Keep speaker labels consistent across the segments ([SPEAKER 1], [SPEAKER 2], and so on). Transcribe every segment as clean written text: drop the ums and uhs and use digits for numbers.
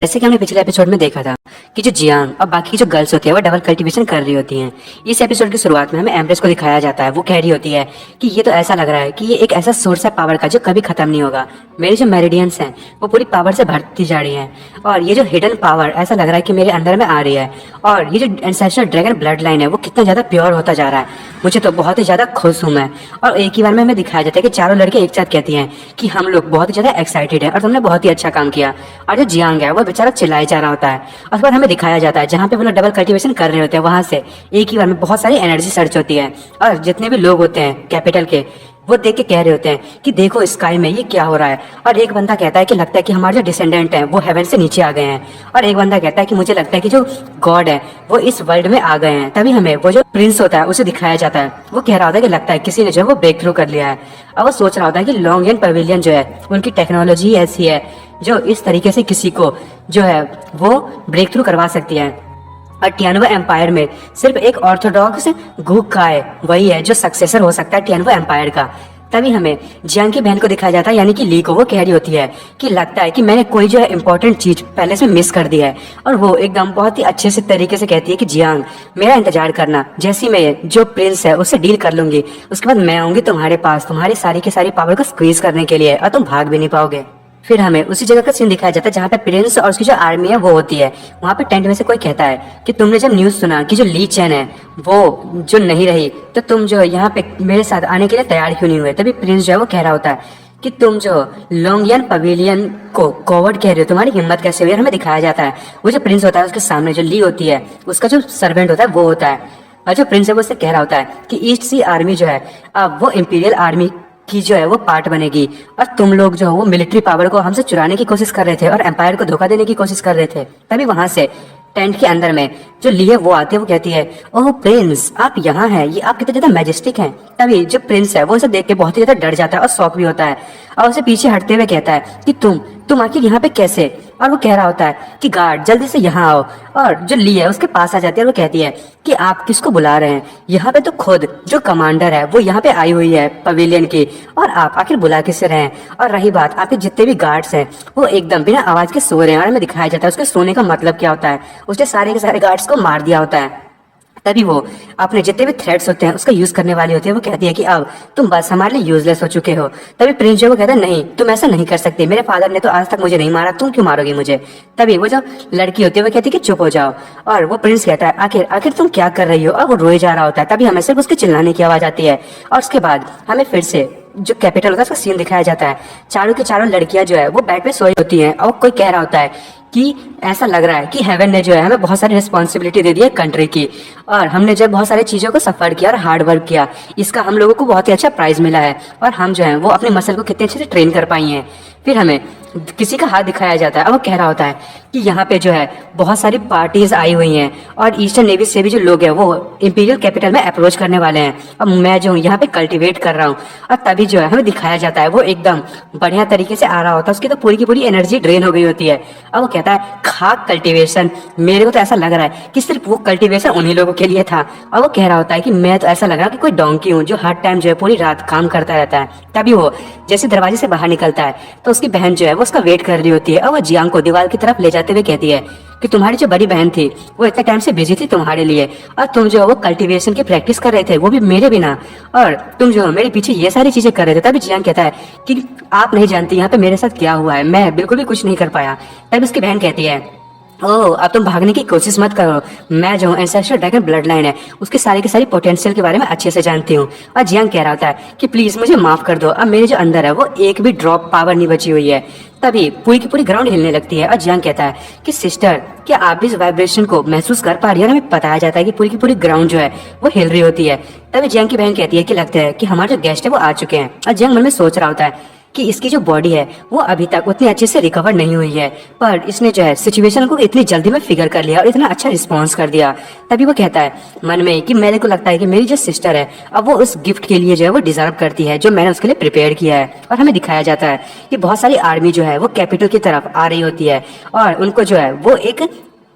[SPEAKER 1] जैसे कि हमने पिछले एपिसोड में देखा था कि जो जियांग और बाकी की जो गर्ल्स होती है वो डबल कल्टीवेशन कर रही होती हैं। इस एपिसोड की शुरुआत में हमें एम्प्रेस को दिखाया जाता है। वो कह रही होती है कि ये तो ऐसा लग रहा है कि ये एक ऐसा सोर्स है पावर का जो कभी खत्म नहीं होगा। मेरे जो मेरिडियंस हैं वो पूरी पावर से भरती जा रही हैं और ये जो हिडन पावर ऐसा लग रहा है कि मेरे अंदर में आ रही है। और ये जो एंसेस्ट्रल ड्रैगन ब्लड लाइन है वो कितना ज्यादा प्योर होता जा रहा है। मुझे तो बहुत ही ज्यादा खुश हूँ मैं। और एक ही बार में हमें दिखाया जाता है कि चारों लड़के एक साथ कहती हैं कि हम लोग बहुत ही ज्यादा एक्साइटेड है और तुमने बहुत ही अच्छा काम किया। और जो जियांग है वो बेचारा चिल्लाए जा रहा होता है। और उसके बाद हमें दिखाया जाता है जहाँ पे वो लोग डबल कल्टीवेशन कर रहे होते हैं वहां से एक ही बार में बहुत सारी एनर्जी सर्च होती है। और जितने भी लोग होते हैं कैपिटल के वो देख के कह रहे होते हैं कि देखो स्काई में ये क्या हो रहा है। और एक बंदा कहता है कि लगता है कि हमारे जो डिसेंडेंट हैं वो हेवन से नीचे आ गए हैं। और एक बंदा कहता है कि मुझे लगता है कि जो गॉड है वो इस वर्ल्ड में आ गए हैं। तभी हमें वो जो प्रिंस होता है उसे दिखाया जाता है। वो कह रहा होता है कि लगता है किसी ने जो है वो ब्रेक थ्रू कर लिया है। और वो सोच रहा होता है कि लॉन्ग एंड पवेलियन जो है उनकी टेक्नोलॉजी ऐसी है जो इस तरीके से किसी को जो है वो ब्रेक थ्रू करवा सकती है। और टियानवो एम्पायर में सिर्फ एक ऑर्थोडॉक्स गुक का है वही है जो सक्सेसर हो सकता है टियानवो एम्पायर का। तभी हमें जियांग की बहन को दिखाया जाता है यानी कि ली को। वो कह रही होती है कि लगता है कि मैंने कोई जो है इम्पोर्टेंट चीज पहले से मिस कर दिया है। और वो एकदम बहुत ही अच्छे से तरीके से कहती है कि जियांग मेरा इंतजार करना, जैसी मैं जो प्रिंस है उससे डील कर लूंगी उसके बाद मैं आऊंगी तुम्हारे पास तुम्हारी सारी की सारी पावर को स्क्वीज करने के लिए और तुम भाग भी नहीं पाओगे। फिर हमें उसी जगह का सीन दिखाया जाता है जहाँ पे प्रिंस और उसकी जो आर्मी है वो होती है। वहाँ पे टेंट में से कोई कहता है कि तुमने जब न्यूज सुना कि जो ली चैन है वो जो नहीं रही तो तुम जो यहाँ पे मेरे साथ आने के लिए तैयार क्यों नहीं हुए। तभी प्रिंस जो है वो कह रहा होता है कि तुम जो लॉन्गियन पवेलियन को कॉवर्ड कह रहे हो, तुम्हारी हिम्मत कैसे हुई। हमें दिखाया जाता है वो जो प्रिंस होता है उसके सामने जो ली होती है उसका जो सर्वेंट होता है वो होता है। और जो प्रिंस है वो उससे कह रहा होता है कि ईस्ट सी आर्मी जो है अब वो इंपीरियल आर्मी की जो है वो पार्ट बनेगी। और तुम लोग जो है वो मिलिट्री पावर को हमसे चुराने की कोशिश कर रहे थे और एम्पायर को धोखा देने की कोशिश कर रहे थे। तभी वहां से टेंट के अंदर में जो ली है वो आती है। वो कहती है ओह प्रिंस आप यहाँ हैं, ये आप कितने ज्यादा मैजेस्टिक हैं। तभी जो प्रिंस है वो उसे देख के बहुत ही ज्यादा डर जाता है और शॉक भी होता है। और उसे पीछे हटते हुए कहता है कि तुम आखिर यहाँ पे कैसे। और वो कह रहा होता है कि गार्ड जल्दी से यहाँ आओ। और जो ली है उसके पास आ जाती है और वो कहती है कि आप किसको बुला रहे हैं, यहाँ पे तो खुद जो कमांडर है वो यहाँ पे आई हुई है पवेलियन की और आप आखिर बुला किससे रहे हैं। और रही बात आपके जितने भी गार्ड्स हैं वो एकदम बिना आवाज के सो रहे हैं। और हमें दिखाया जाता है उसके सोने का मतलब क्या होता है। उसने सारे के सारे गार्ड्स को मार दिया होता है। तभी वो अपने जितने भी थ्रेड्स होते हैं उसका यूज करने वाली होती है। वो कहती है कि अब तुम बस हमारे लिए यूजलेस हो चुके हो। तभी प्रिंस जो वो कहता है नहीं तुम ऐसा नहीं कर सकते, मेरे फादर ने तो आज तक मुझे नहीं मारा, तुम क्यों मारोगी मुझे। तभी वो जो लड़की होती है वो कहती है कि चुप हो जाओ। और वो प्रिंस कहता है आखिर आखिर तुम क्या कर रही हो। और वो रोए जा रहा होता है। तभी हमें सिर्फ उसके चिल्लाने की आवाज आती है। और उसके बाद हमें फिर से जो कैपिटल होता है उसका सीन दिखाया जाता है। चारों की चारों लड़कियां जो है वो बेड पे सोई होती हैं और कोई कह रहा होता है कि ऐसा लग रहा है कि हेवन ने जो है हमें बहुत सारी रिस्पॉन्सिबिलिटी दे दी है कंट्री की और हमने जो बहुत सारी चीजों को सफर किया और हार्ड वर्क किया, इसका हम लोगों को बहुत ही अच्छा प्राइज मिला है और हम जो है वो अपने मसल को कितने अच्छे से ट्रेन कर पाई हैं। फिर हमें किसी का हाथ दिखाया जाता है और वो कह रहा होता है कि यहाँ पे जो है बहुत सारी पार्टीज आई हुई हैं और ईस्टर्न नेवी से भी जो लोग हैं वो इंपीरियल कैपिटल में अप्रोच करने वाले हैं और मैं जो हूँ यहाँ पे कल्टीवेट कर रहा हूँ। और तभी जो है हमें दिखाया जाता है वो एकदम बढ़िया तरीके से आ रहा होता है, उसकी तो पूरी की पूरी एनर्जी ड्रेन हो गई होती है। और वो कहता है खाक कल्टीवेशन, मेरे को तो ऐसा लग रहा है कि सिर्फ वो कल्टीवेशन उन्हीं लोगों के लिए था। और वो कह रहा होता है कि मैं तो ऐसा लग रहा है कि कोई डोंकी हूँ जो हर टाइम जो है पूरी रात काम करता रहता है। तभी वो जैसे दरवाजे से बाहर निकलता है तो उसकी बहन जो है वो उसका वेट कर रही होती है और वो जियांग को दीवार की तरफ ले जाते हुए कहती है कि तुम्हारी जो बड़ी बहन थी वो इतने टाइम से बिजी थी तुम्हारे लिए और तुम जो वो कल्टीवेशन की प्रैक्टिस कर रहे थे वो भी मेरे बिना, और तुम जो मेरे पीछे ये सारी चीजें कर रहे थे। तभी जियांग कहता है कि आप नहीं जानती यहाँ पे मेरे साथ क्या हुआ है, मैं बिल्कुल भी कुछ नहीं कर पाया। तभी उसकी बहन कहती है ओह अब तुम भागने की कोशिश मत करो, मैं जो एंसेस्ट्रल ड्रैगन ब्लड लाइन है उसके सारे के सारी पोटेंशियल के बारे में अच्छे से जानती हूँ। और जियांग कह रहा होता है कि प्लीज मुझे माफ कर दो, अब मेरे जो अंदर है वो एक भी ड्रॉप पावर नहीं बची हुई है। तभी पूरी की पूरी ग्राउंड हिलने लगती है और जियांग कहता है कि सिस्टर क्या आप भी इस वाइब्रेशन को महसूस कर पा रही है। हमें बताया जाता है कि पूरी की पूरी ग्राउंड जो है वो हिल रही होती है। तभी जियांग की बहन कहती है कि लगता है कि हमारे जो गेस्ट है वो आ चुके हैं। और जियांग मन में सोच रहा होता है कि इसकी जो बॉडी है वो अभी तक उतनी अच्छे से रिकवर नहीं हुई है पर इसने जो है सिचुएशन को इतनी जल्दी में फिगर कर लिया और इतना अच्छा रिस्पांस कर दिया। तभी वो कहता है मन में कि मेरे को लगता है कि मेरी जो सिस्टर है अब वो उस गिफ्ट के लिए जो है वो डिजर्व करती है जो मैंने उसके लिए प्रिपेयर किया है। और हमें दिखाया जाता है कि बहुत सारी आर्मी जो है वो कैपिटल की तरफ आ रही होती है और उनको जो है वो एक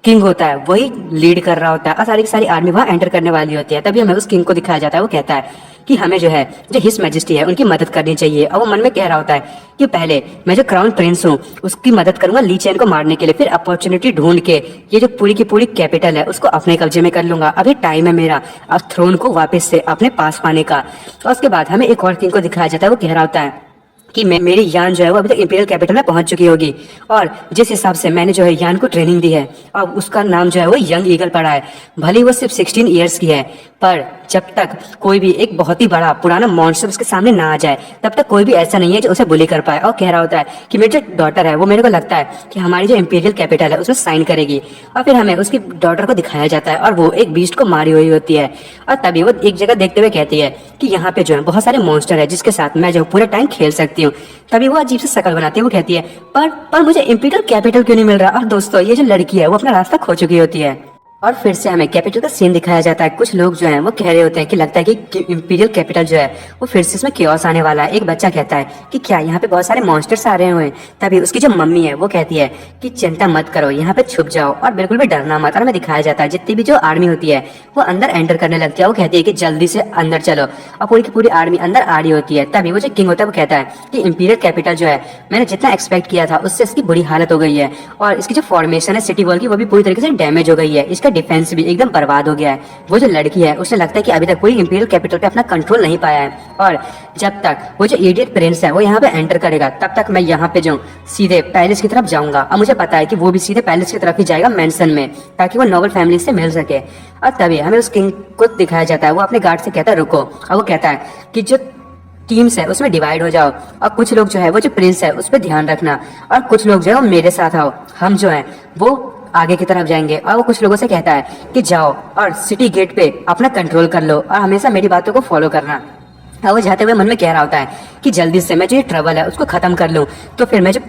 [SPEAKER 1] किंग होता है वही लीड कर रहा होता है और सारी की सारी आर्मी वहां एंटर करने वाली होती है। तभी हमें उस किंग को दिखाया जाता है। वो कहता है कि हमें जो है जो हिज मैजेस्टी है उनकी मदद करनी चाहिए। और वो मन में कह रहा होता है कि पहले मैं जो क्राउन प्रिंस हूँ उसकी मदद करूंगा ली चैन को मारने के लिए, फिर अपॉर्चुनिटी ढूंढ के ये जो पूरी की पूरी कैपिटल है उसको अपने कब्जे में कर लूंगा। अभी टाइम है मेरा अब थ्रोन को वापस से अपने पास पाने का। और उसके बाद हमें एक और किंग को दिखाया जाता है, वो कह रहा होता है कि मेरी यान जो है वो अभी तक इंपीरियल कैपिटल में पहुंच चुकी होगी, और जिस हिसाब से मैंने जो है यान को ट्रेनिंग दी है अब उसका नाम जो है वो यंग ईगल पड़ा है। भले ही वो सिर्फ 16 ईयर्स की है, पर जब तक कोई भी एक बहुत ही बड़ा पुराना मॉन्स्टर उसके सामने ना आ जाए तब तक कोई भी ऐसा नहीं है जो उसे बुली कर पाए। और कह रहा होता है कि मेरी जो डॉटर है वो मेरे को लगता है कि हमारी जो इंपीरियल कैपिटल है उसमें साइन करेगी। और फिर हमें उसकी डॉटर को दिखाया जाता है और वो एक बीस्ट को मारी हुई होती है, और तभी वो एक जगह देखते हुए कहती है कि यहाँ पे जो है बहुत सारे मॉन्स्टर है जिसके साथ मैं जो पूरे टाइम खेल सकती हूँ। तभी वो अजीब से शकल बनाती है, वो कहती है पर मुझे इंपीरियल कैपिटल क्यों नहीं मिल रहा। और दोस्तों ये जो लड़की है वो अपना रास्ता खो चुकी होती है। और फिर से हमें कैपिटल का सीन दिखाया जाता है। कुछ लोग जो हैं वो कह रहे होते हैं कि लगता है कि इंपीरियल कैपिटल जो है वो फिर से इसमें कियोस आने वाला है। एक बच्चा कहता है कि क्या यहाँ पे बहुत सारे मॉन्स्टर्स आ रहे हुए हैं। तभी उसकी जो मम्मी है वो कहती है कि चिंता मत करो, यहाँ पे छुप जाओ और बिल्कुल भी डरना मत। और हमें दिखाया जाता है जितनी भी जो आर्मी होती है वो अंदर एंटर करने लगती है। वो कहती है कि जल्दी से अंदर चलो, और पूरी की पूरी आर्मी अंदर आ रही होती है। तभी वो जो किंग होता है वो कहता है कि इंपीरियल कैपिटल जो है मैंने जितना एक्सपेक्ट किया था उससे इसकी बुरी हालत हो गई है, और इसकी जो फॉर्मेशन है सिटी वॉल की वो भी पूरी तरीके से डैमेज हो गई है, इसका डिफेंस भी एकदम बर्बाद हो गया है। वो जो लड़की है उसे लगता है कि अभी तक कोई इंपीरियल कैपिटल पे अपना कंट्रोल नहीं पाया है, और जब तक वो जो इडियट प्रिंस है वो यहाँ पे एंटर करेगा तब तक मैं यहाँ पे जो सीधे पैलेस की तरफ जाऊंगा। और मुझे पता है कि वो भी सीधे पैलेस की तरफ ही जाएगा मेंशन में, ताकि वो नोबल फैमिली से मिल सके। और तभी हमें उस किंग को दिखाया जाता है, वो अपने गार्ड से कहता है रुको, और वो कहता है कि जो टीम्स है उसमें डिवाइड हो जाओ, और कुछ लोग जो है वो जो प्रिंस है उस पर ध्यान रखना, और कुछ लोग जो है वो मेरे साथ आओ, हम जो है वो आगे की तरफ जाएंगे। और वो कुछ लोगों से कहता है कि जाओ और सिटी गेट पे अपना कंट्रोल कर लो और हमेशा मेरी बातों को फॉलो करना। और वो जाते हुए मन में कह रहा होता है कि जल्दी से मैं जो ये ट्रबल है उसको खत्म कर लूं, तो फिर मैं जो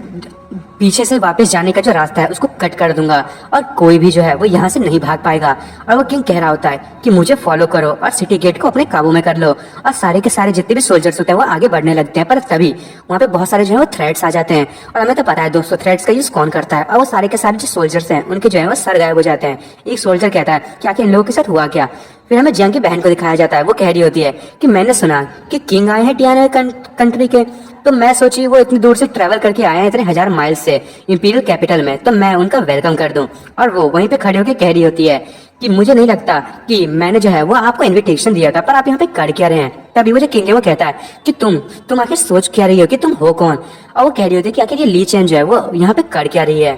[SPEAKER 1] पीछे से वापस जाने का जो रास्ता है उसको कट कर दूंगा और कोई भी जो है वो यहाँ से नहीं भाग पाएगा। और वो किंग कह रहा होता है कि मुझे फॉलो करो और सिटी गेट को अपने काबू में कर लो। और सारे के सारे जितने भी सोल्जर्स होते हैं वो आगे बढ़ने लगते हैं, पर तभी वहाँ पे बहुत सारे जो है वो थ्रेड्स आ जाते हैं। और हमें तो पता है दोस्तों थ्रेड्स का यूज कौन करता है, और वो सारे के सारे जो सोल्जर्स हैं उनके जो है वो सर गायब हो जाते हैं। एक सोल्जर कहता है कि आखिर इन लोगों के साथ हुआ क्या। फिर हमें जियांग की बहन को दिखाया जाता है, वो कह रही होती है कि मैंने सुना कि किंग आए हैं टियाना कंट्री के, तो मैं सोची वो इतनी दूर से ट्रैवल करके आए हैं इतने 1000 माइल से इंपीरियल कैपिटल में, तो मैं उनका वेलकम कर दूं। और वो वहीं पे खड़ी होकर कह रही होती है कि मुझे नहीं लगता कि मैंने जो है वो आपको इनविटेशन दिया था, पर आप यहाँ पे कर क्या रहे हैं। तभी वो जो किंग है वो कहता है कि तुम आखिर सोच क्या रही हो कि तुम हो कौन। और वो कह रही होती है कि आखिर ये ली चैन जो है वो यहाँ पे कर क्या रही है।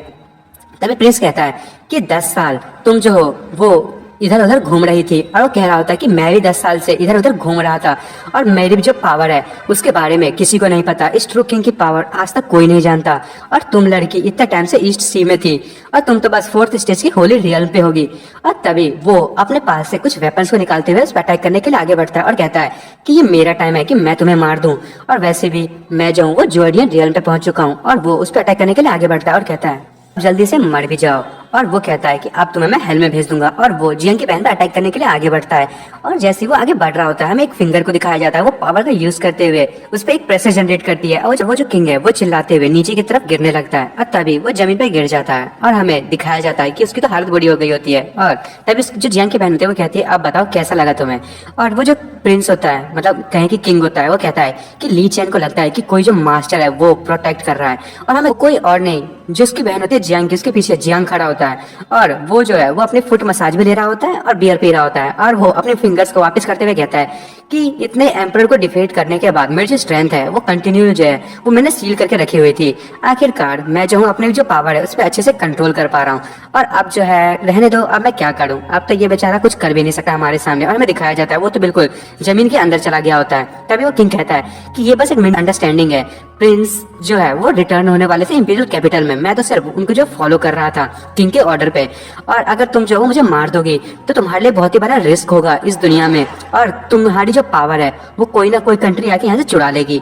[SPEAKER 1] तभी प्रिंस कहता है कि 10 साल तुम जो हो वो इधर उधर घूम रही थी। और वो कह रहा होता है कि मैं भी 10 साल से इधर उधर घूम रहा था, और मेरी भी जो पावर है उसके बारे में किसी को नहीं पता। इस ट्रू किंग की पावर आज तक कोई नहीं जानता, और तुम लड़की इतना टाइम से ईस्ट सी में थी और तुम तो बस 4th स्टेज की होली रियल पे होगी। और तभी वो अपने पास से कुछ वेपन्स को निकालते हुए उस पर अटैक करने के लिए आगे बढ़ता है और कहता है कि ये मेरा टाइम है कि मैं तुम्हें मार दूं। और वैसे भी मैं जो हूँ वो जोर्डियन रियल पे पहुंच चुका हूँ। और वो उस पर अटैक करने के लिए आगे बढ़ता है और कहता है जल्दी से मर भी जाओ। और वो कहता है कि अब तुम्हें मैं हेल में भेज दूंगा। और वो जियांग की बहन पर अटैक करने के लिए आगे बढ़ता है, और जैसे ही वो आगे बढ़ रहा होता है हमें एक फिंगर को दिखाया जाता है, वो पावर का यूज करते हुए उस पर एक प्रेशर जनरेट करती है, और वो जो किंग है वो चिल्लाते हुए नीचे की तरफ गिरने लगता है। और तभी वो जमीन पर गिर जाता है, और हमें दिखाया जाता है कि उसकी तो हालत बुरी हो गई होती है। और तभी जो जियांग की बहन होती है वो कहती है अब बताओ कैसा लगा तुम्हें। और वो जो प्रिंस होता है, मतलब कहें कि किंग होता है, वो कहता है कि ली चैन को लगता है कि कोई जो मास्टर है वो प्रोटेक्ट कर रहा है, और हमें कोई और नहीं जो उसकी बहन होती है जियांग, जिसके पीछे जियांग खड़ा होता है। और वो जो है वो अपने फुट मसाज भी ले रहा होता है और बियर पी रहा होता है, और वो अपने फिंगर्स को वापस करते हुए कहता है कि इतने एम्परर को डिफीट करने के बाद मेरी जो स्ट्रेंथ है वो कंटिन्यू जो है वो मैंने सील करके रखी हुई थी। आखिरकार मैं जो हूँ अपनी जो पावर है उस पर अच्छे से कंट्रोल कर पा रहा हूँ, और अब जो है रहने दो, अब मैं क्या करूँ, अब तो ये बेचारा कुछ कर भी नहीं सकता हमारे सामने। और हमें दिखाया जाता है वो तो बिल्कुल जमीन के अंदर चला गया होता है। तभी वो किंग कहता है कि ये बस एक मिसअंडरस्टैंडिंग है, प्रिंस जो है वो रिटर्न होने वाले थे इंपीरियल कैपिटल में, मैं तो सिर्फ उनको जो फॉलो कर रहा था किंग के ऑर्डर पे, और अगर तुम जो हो मुझे मार दोगे तो तुम्हारे लिए बहुत ही बड़ा रिस्क होगा इस दुनिया में, और तुम्हारी जो पावर है वो कोई ना कोई कंट्री आके यहाँ से चुरा लेगी।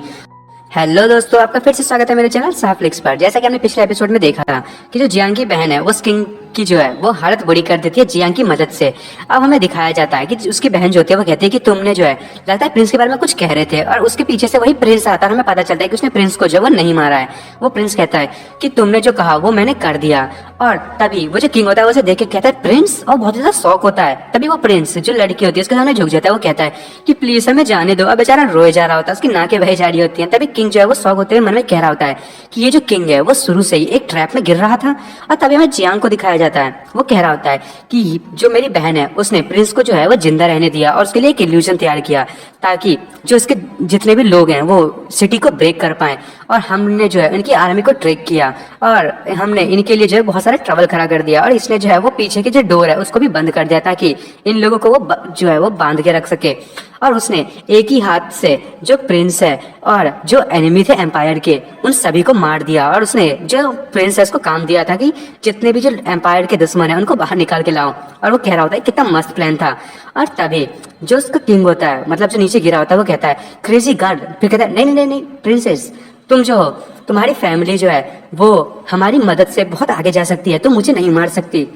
[SPEAKER 1] हेलो दोस्तों, आपका फिर से स्वागत है मेरे चैनल साफ्लिक्स पर। जैसा कि हमने पिछले एपिसोड में देखा था कि जो जियांग की बहन है वो किंग की जो है वो हालत बुरी कर देती है जियांग की मदद से। अब हमें दिखाया जाता है कि उसकी बहन जो होती है वो कहती है कि तुमने जो है, लगता है प्रिंस के बारे में कुछ कह रहे थे, और उसके पीछे से वही प्रिंस आता है। हमें पता चलता है कि उसने प्रिंस को जो वो नहीं मारा है। वो प्रिंस कहता है कि तुमने जो कहा वो मैंने कर दिया। और तभी वो जो किंग होता है उसे देख के कहता है प्रिंस, और बहुत ज्यादा शौक होता है। तभी वो प्रिंस जो लड़की होती है उसके सामने झुक जाता है। वो कहता है कि प्लीज हमें जाने दो। अब बेचारा रोए जा रहा होता है, उसकी नाकें बह जा रही होती हैं। तभी किंग जो है वो शौक होते हुए मन में कह रहा होता है कि ये जो किंग है वो शुरू से ही एक ट्रैप में गिर रहा था। और तभी हमें जियांग को दिखाया जाता है। वो कह रहा होता है कि जो मेरी बहन है उसने प्रिंस को जो है वो जिंदा रहने दिया और उसके लिए एक इल्यूजन तैयार किया ताकि जो इसके जितने भी लोग हैं वो सिटी को ब्रेक कर पाए। और हमने जो है इनकी आर्मी को ट्रिक किया और हमने इनके लिए जो है बहुत सारे ट्रबल खड़ा कर दिया। और इसने जो है वो पीछे की जो डोर है उसको भी बंद कर दिया ताकि इन लोगों को वो जो है वो बांध के रख सके। और उसने एक ही हाथ से जो प्रिंस है और जो एनिमी थे एम्पायर के उन सभी को मार दिया। और उसने जो प्रिंसेस को काम दिया था कि जितने भी जो एम्पायर के दुश्मन है उनको बाहर निकाल के लाओ। और वो कह रहा होता है कितना मस्त प्लान था। और तभी जो उसका किंग होता है, मतलब जो नीचे गिरा होता है, वो कहता है क्रेजी गार्ड। फिर कहता है नहीं नहीं नहीं प्रिंसेस, तुम जो हो, तुम्हारी फैमिली जो है वो हमारी मदद से बहुत आगे जा सकती है, तुम मुझे नहीं मार सकती।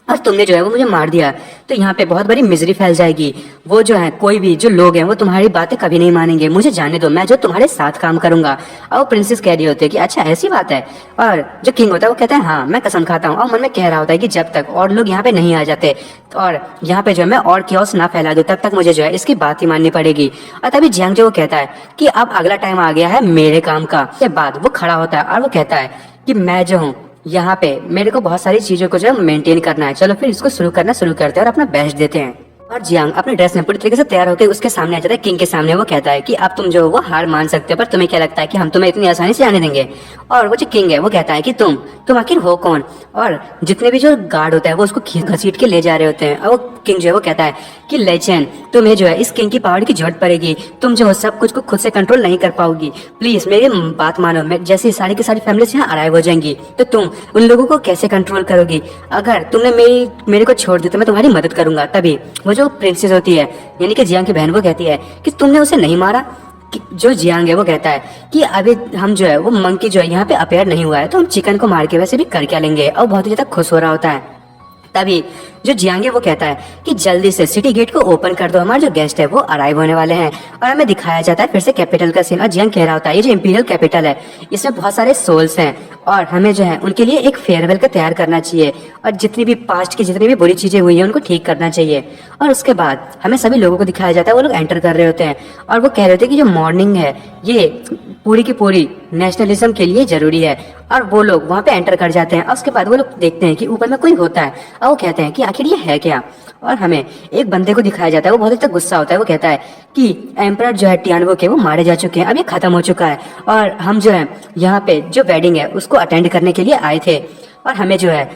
[SPEAKER 1] और तुमने जो है वो मुझे मार दिया तो यहाँ पे बहुत बड़ी मिजरी फैल जाएगी। वो जो है कोई भी जो लोग हैं वो तुम्हारी बातें कभी नहीं मानेंगे। मुझे जाने दो, मैं जो तुम्हारे साथ काम करूंगा। और प्रिंसेस कह रही होती है कि अच्छा ऐसी बात है। और जो किंग होता है वो कहता है हाँ मैं कसम खाता हूँ। और मन में कह रहा होता है कि जब तक और लोग यहाँ पे नहीं आ जाते और यहाँ पे जो है मैं और क्योस ना फैला दूं तब तक मुझे जो है इसकी बात ही माननी पड़ेगी। और तभी जियांग जो वो कहता है कि अब अगला टाइम आ गया है मेरे काम का। के बाद वो खड़ा होता है और वो कहता है कि मैं जो हूँ यहाँ पे मेरे को बहुत सारी चीजों को जो है मेंटेन करना है। चलो फिर इसको शुरू करते हैं और अपना बेस्ट देते हैं। और जियांग अपने ड्रेस में पूरी तरीके से तैयार होकर उसके सामने आ जाता है, किंग के सामने। वो कहता है कि अब तुम जो वो हार मान सकते हो, पर तुम्हें क्या लगता है कि हम तुम्हें इतनी आसानी से आने देंगे? और वो जो किंग है वो कहता है कि तुम आखिर हो कौन? और जितने भी जो गार्ड होता है वो उसको घसीट के ले जा रहे होते हैं। और वो किंग जो है वो कहता है कि लेजेंड, तुम्हें जो है इस किंग की पावर की जरूरत पड़ेगी। तुम जो सब कुछ को खुद से कंट्रोल नहीं कर पाओगी। प्लीज मेरी बात मानो। मैं जैसे सारी की सारी फैमिली यहाँ अराइव हो जाएंगी तो तुम उन लोगों को कैसे कंट्रोल करोगी? अगर तुमने मेरे को छोड़ दी तो मैं तुम्हारी मदद करूंगा। तभी वो जो प्रिंसेस होती है यानी कि जियांग की बहन वो कहती है कि तुमने उसे नहीं मारा। जो जियांग है वो कहता है कि अभी हम जो है वो मंकी जो है यहाँ पे अपेयर नहीं हुआ है तो हम चिकन को मार के वैसे भी कर क्या लेंगे। और बहुत ही ज्यादा खुश हो रहा होता है। तभी जो जियांग है वो कहता है कि जल्दी से सिटी गेट को ओपन कर दो, हमारे जो गेस्ट है वो अराइव होने वाले हैं। और हमें दिखाया जाता है फिर से कैपिटल का सीन। और जियांग कह रहा होता है ये जो इंपीरियल कैपिटल है इसमें बहुत सारे सोल्स हैं और हमें जो है उनके लिए एक फेयरवेल का तैयार करना चाहिए और जितनी भी पास्ट की जितनी भी बुरी चीजें हुई हैं उनको ठीक करना चाहिए। और उसके बाद हमें सभी लोगों को दिखाया जाता है, वो लोग एंटर कर रहे होते हैं और वो कह रहे होते हैं कि जो मॉर्निंग है ये पूरी की पूरी नेशनलिज्म के लिए जरूरी है। और वो लोग वहाँ पे एंटर कर जाते हैं। और उसके बाद वो लोग देखते हैं कि ऊपर में कोई होता है और वो कहते हैं कि आखिर ये है क्या? और हमें एक बंदे को दिखाया जाता है, वो बहुत ही तक गुस्सा होता है। वो कहता है कि एम्परर जो है टियानवो के वो मारे जा चुके हैं, अब ये खत्म हो चुका है और हम जो है यहाँ पे जो वेडिंग है उसको अटेंड करने के लिए आए थे और हमें जो है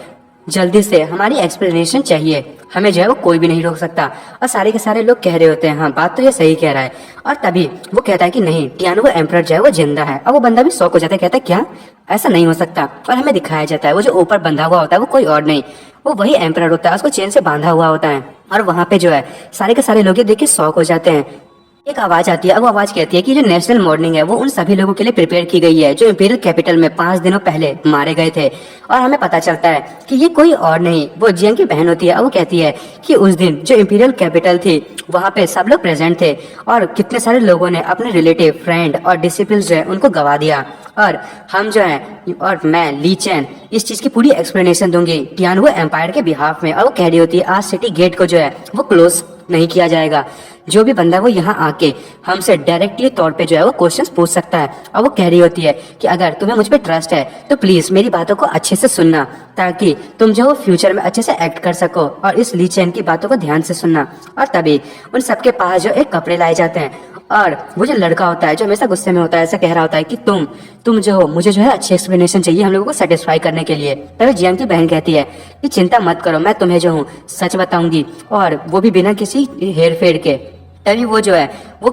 [SPEAKER 1] जल्दी से हमारी एक्सप्लेनेशन चाहिए। हमें जो है वो कोई भी नहीं रोक सकता। और सारे के सारे लोग कह रहे होते हैं हाँ बात तो ये सही कह रहा है। और तभी वो कहता है कि नहीं, टियानवो एम्परर जो है वो जिंदा है। और वो बंदा भी शॉक हो जाता है, कहता है क्या, ऐसा नहीं हो सकता। और हमें दिखाया जाता है वो जो ऊपर बंधा हुआ होता है वो कोई और नहीं, वो वही एम्परर होता है, उसको चेन से बांधा हुआ होता है। और वहाँ पे जो है सारे के सारे लोग ये देख के शॉक हो जाते हैं। एक आवाज आती है, वो आवाज कहती है कि जो नेशनल मॉर्निंग है वो उन सभी लोगों के लिए प्रिपेयर की गई है जो इंपीरियल कैपिटल में 5 दिनों पहले मारे गए थे। और हमें पता चलता है कि ये कोई और नहीं, वो जियांग की बहन होती है। और वो कहती है कि उस दिन जो इंपीरियल कैपिटल थी वहाँ पे सब लोग प्रेजेंट थे और कितने सारे लोगों ने अपने रिलेटिव, फ्रेंड और डिसिपल्स जो है उनको गवा दिया। और हम जो है और मैं ली चैन इस चीज की पूरी एक्सप्लेनेशन दूंगी टियानवो एम्पायर के बिहाफ में। और वो कह रही होती है आज सिटी गेट को जो है वो क्लोज नहीं किया जाएगा। जो भी बंदा वो यहाँ आके हमसे डायरेक्टली तौर पे जो है वो क्वेश्चंस पूछ सकता है। और वो कह रही होती है कि अगर तुम्हें मुझ पे ट्रस्ट है तो प्लीज मेरी बातों को अच्छे से सुनना ताकि तुम जो फ्यूचर में अच्छे से एक्ट कर सको और इस ली चैन की बातों को ध्यान से सुनना। और तभी उन सबके पास जो एक कपड़े लाए जाते हैं और वो जो लड़का होता है जो हमेशा गुस्से में होता है ऐसा कह रहा होता है कि तुम जो हो मुझे जो है अच्छी एक्सप्लेनेशन चाहिए हम लोगों को सेटिस्फाई करने के लिए। तभी जियांग की बहन कहती है कि चिंता मत करो, मैं तुम्हें जो हूँ सच बताऊंगी और वो भी बिना किसी हेर फेर के। तभी वो जो है वो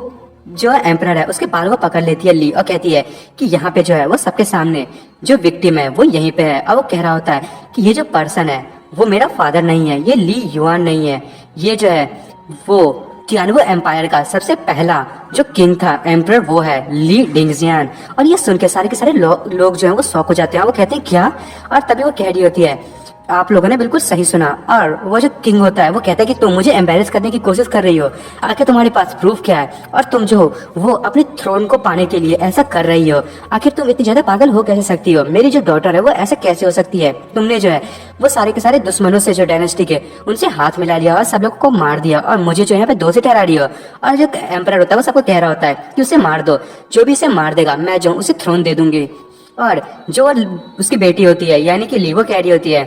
[SPEAKER 1] जो एम्परर है उसके बाल को पकड़ लेती है ली और कहती है कि यहाँ पे जो है वो सबके सामने जो विक्टिम है वो यहीं पे है। और वो कह रहा होता है कि ये जो पर्सन है वो मेरा फादर नहीं है, ये ली युआन नहीं है, ये जो है वो टियानवो एम्पायर का सबसे पहला जो किंग था एम्परर वो है ली डिंगजियान। और ये सुन के सारे के सारे लोग जो है वो शॉक हो जाते हैं। वो कहते हैं क्या? और तभी वो कह रही होती है आप लोगों ने बिल्कुल सही सुना। और वो जो किंग होता है वो कहता है कि तुम मुझे एम्बेरस करने की कोशिश कर रही हो, आखिर तुम्हारे पास प्रूफ क्या है, और तुम जो हो वो अपने थ्रोन को पाने के लिए ऐसा कर रही हो, आखिर तुम इतनी ज्यादा पागल हो कैसे सकती हो, मेरी जो डॉटर है वो ऐसा कैसे हो सकती है, तुमने जो है वो सारे के सारे दुश्मनों से जो डायनेस्टी के उनसे हाथ मिला लिया और सब लोगों को मार दिया, और मुझे जो यहाँ पे दोषी ठहरा रही हो। और जो एम्परर होता है वो सबको कह रहा होता है कि उसे मार दो, जो भी इसे मार देगा मैं जो उसे थ्रोन दे दूंगी। और जो उसकी बेटी होती है यानी कि ली, वो कह रही होती है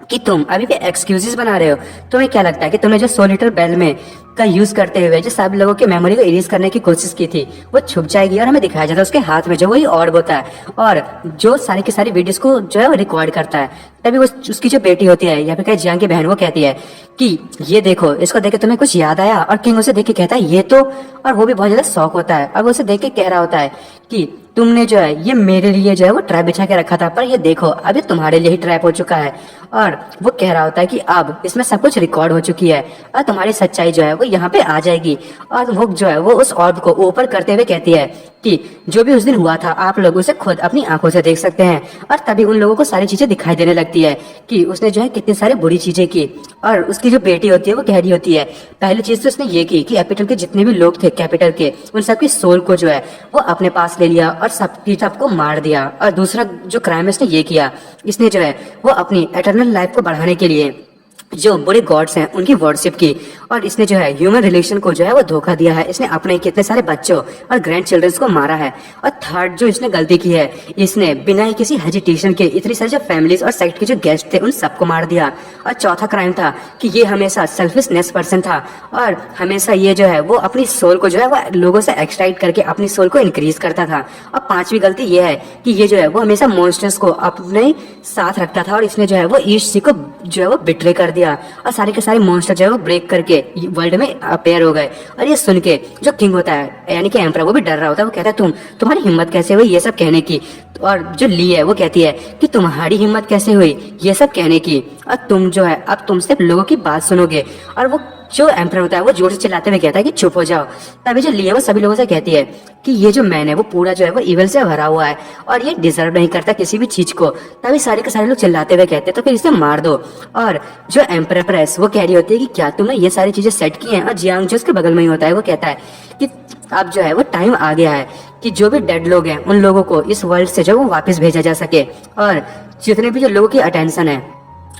[SPEAKER 1] कि तुम अभी भी एक्सक्यूजेस बना रहे हो, तुम्हें क्या लगता है कि तुमने जो 100 लीटर बैल में का यूज करते हुए जो सब लोगों की मेमोरी को इरेज करने की कोशिश की थी वो छुप जाएगी। और हमें दिखाया जाता है उसके हाथ में जो वही ऑर्ब होता है और जो सारी की सारी वीडियोस को जो है वो रिकॉर्ड करता है। तभी वो उसकी जो बेटी होती है या फिर कहीं जियांग की बहन, वो कहती है कि ये देखो, इसको देख के तुम्हें कुछ याद आया। और किंग उसे देख के कहता है ये तो, और वो भी बहुत ज्यादा शौक होता है और वो उसे देख के कह रहा होता है कि तुमने जो है ये मेरे लिए जो है वो ट्रैप बिछा के रखा था, पर ये देखो अभी तुम्हारे लिए ही ट्रैप हो चुका है। और वो कह रहा होता है कि अब इसमें सब कुछ रिकॉर्ड हो चुकी है और तुम्हारी सच्चाई जो है वो यहाँ पे आ जाएगी। और वो जो है वो उस ऑर्ब को ऊपर करते हुए कहती है कि जो भी उस दिन हुआ था आप लोग उसे खुद अपनी आंखों से देख सकते हैं। और तभी उन लोगों को सारी चीजें दिखाई देने लगती है कि उसने जो है कितनी सारी बुरी चीजें की। और उसकी जो बेटी होती है वो कह रही होती है पहली चीज तो उसने ये की कि कैपिटल के जितने भी लोग थे कैपिटल के, उन सबकी सोल को जो है वो अपने पास ले लिया और सबको मार दिया। और दूसरा जो क्राइम इसने ये किया, इसने जो है वो अपनी एटर्नल लाइफ को बढ़ाने के लिए जो बड़े गॉड्स हैं उनकी वर्शिप की। और इसने जो है ह्यूमन रिलेशन को जो है वो धोखा दिया है, इसने अपने कितने सारे बच्चों और ग्रैंड चिल्ड्रंस को मारा है। और थर्ड जो इसने गलती की है, इसने बिना ही किसी हेजिटेशन के इतनी सारी जो फैमिलीज और सेक्ट के जो गेस्ट थे उन सबको मार दिया। और चौथा क्राइम था कि ये हमेशा सेल्फिशनेस पर्सन था और हमेशा ये जो है वो अपनी सोल को जो है वो लोगों से एक्सट्रैक्ट करके अपनी सोल को इंक्रीज करता था। और पांचवी गलती ये है कि ये जो है वो हमेशा मॉन्स्टर्स को अपने साथ रखता था और इसने जो है वो ईस्ट सी को जो है वो बिट्रे कर दिया और सारे के सारे मॉन्स्टर जो है वो ब्रेक करके वर्ल्ड में अपेयर हो गए। और ये सुन के जो किंग होता है यानी कि एम्परर, वो भी डर रहा होता है। वो कहता है तुम्हारी हिम्मत कैसे हुई ये सब कहने की। और जो ली है वो कहती है कि तुम्हारी हिम्मत कैसे हुई ये सब कहने की, और तुम जो है अब तुम सिर्फ लोगों की बात सुनोगे। और वो जो एम्परर होता है वो जोर से चिल्लाते हुए कहता है कि चुप हो जाओ। तभी जो ली है वो सभी लोगों से कहती है कि ये जो मैन है वो पूरा जो है वो इविल से भरा हुआ है और ये डिजर्व नहीं करता किसी भी चीज को। तभी सारे के सारे लोग चिल्लाते हुए कहते हैं तो फिर इसे मार दो। और जो एम्परर प्रेस वो कह रही होती है कि क्या तुमने ये सारी चीजें सेट की हैं। और जियांग जो उसके बगल में ही होता है वो कहता है कि अब जो है वो टाइम आ गया है कि जो भी डेड लोग हैं उन लोगों को इस वर्ल्ड से जो वो वापस भेजा जा सके, और जितने भी जो लोगों की अटेंशन है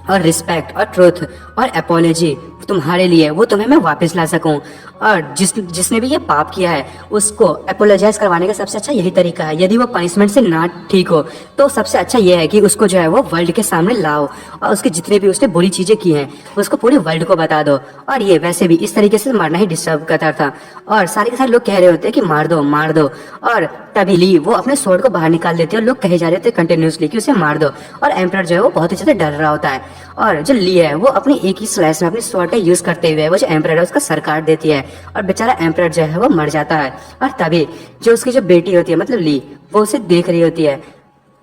[SPEAKER 1] और रिस्पेक्ट और ट्रूथ और अपोलॉजी तुम्हारे लिए वो तुम्हें मैं वापस ला सकूं। और जिसने भी ये पाप किया है उसको अपोलोजाइज करवाने का सबसे अच्छा यही तरीका है। यदि वो पनिशमेंट से ना ठीक हो तो सबसे अच्छा ये है कि उसको जो है वो वर्ल्ड के सामने लाओ और उसके जितने भी उसने बुरी चीजें की हैं उसको पूरे वर्ल्ड को बता दो। और ये वैसे भी इस तरीके से मरना ही डिस्टर्ब करता था और सारे के सारे लोग कह रहे होते हैं कि मार दो मार दो। और तभी ली वो अपने स्वॉर्ड को बाहर निकाल देते हैं और लोग कहे जा रहे थे कंटिन्यूसली कि उसे मार दो। और एम्परर जो है वो बहुत ही ज्यादा डर रहा होता है और जो ली है वो अपनी एक ही स्लैश में अपने स्वॉर्ड का यूज करते हुए वो जो एम्परर है उसका सर काट देती है और बेचारा एम्परर जो है वो मर जाता है। और तभी जो उसकी जो बेटी होती है मतलब ली, वो उसे देख रही होती है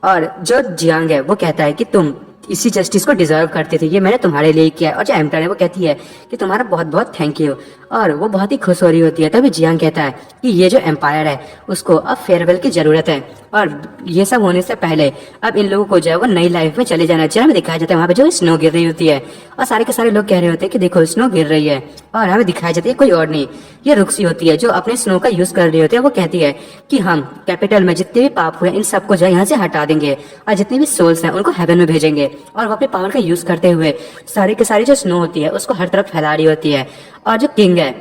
[SPEAKER 1] और जो जियांग है वो कहता है कि तुम इसी जस्टिस को डिजर्व करते थे, ये मैंने तुम्हारे लिए किया है। और जो एम्परर है वो कहती है कि तुम्हारा बहुत बहुत थैंक यू, और वो बहुत ही खुश हो रही होती है। तभी जियांग कहता है कि ये जो एम्पायर है उसको अब फेयरवेल की जरूरत है और ये सब होने से पहले अब इन लोगों को जो है वो नई लाइफ में चले जाना चाहिए। हमें दिखाया जाता है वहाँ पे जो स्नो गिर रही होती है और सारे के सारे लोग कह रहे होते हैं कि देखो स्नो गिर रही है, और हमें दिखाया जाता है कोई और नहीं, ये रुक्सी होती है जो अपने स्नो का यूज कर रही होती है। वो कहती है कि हम कैपिटल में जितने भी पाप हुए इन सबको जो है यहाँ से हटा देंगे और जितनी भी सोल्स हैं उनको हेवन में भेजेंगे। और वो अपने पावर का यूज करते हुए सारे के सारी जो स्नो होती है उसको हर तरफ फैला रही होती है। और जो किंग है